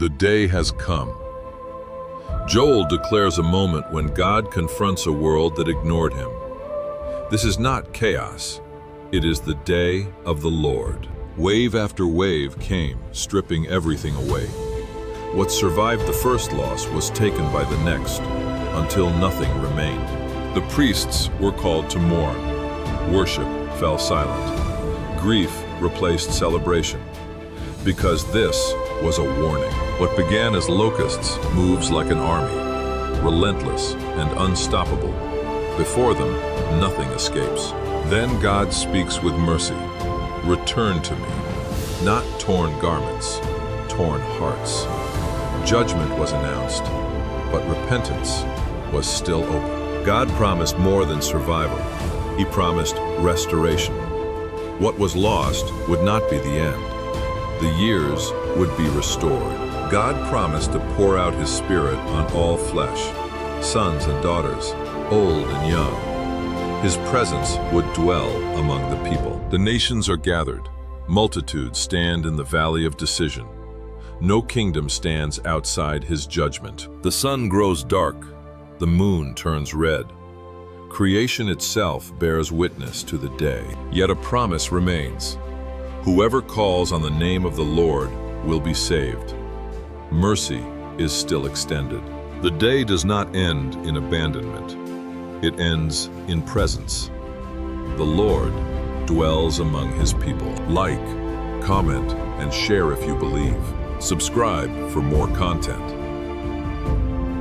The day has come. Joel declares a moment when God confronts a world that ignored him. This is not chaos. It is the day of the Lord. Wave after wave came, stripping everything away. What survived the first loss was taken by the next, until nothing remained. The priests were called to mourn. Worship fell silent. Grief replaced celebration. Because this was a warning. What began as locusts moves like an army, relentless and unstoppable. Before them, nothing escapes. Then God speaks with mercy. Return to me. Not torn garments, torn hearts. Judgment was announced, but repentance was still open. God promised more than survival. He promised restoration. What was lost would not be the end. The years would be restored. God promised to pour out His Spirit on all flesh, sons and daughters, old and young. His presence would dwell among the people. The nations are gathered. Multitudes stand in the valley of decision. No kingdom stands outside His judgment. The sun grows dark. The moon turns red. Creation itself bears witness to the day. Yet a promise remains. Whoever calls on the name of the Lord will be saved. Mercy is still extended. The day does not end in abandonment. It ends in presence. The Lord dwells among His people. Like, comment, and share if you believe. Subscribe for more content.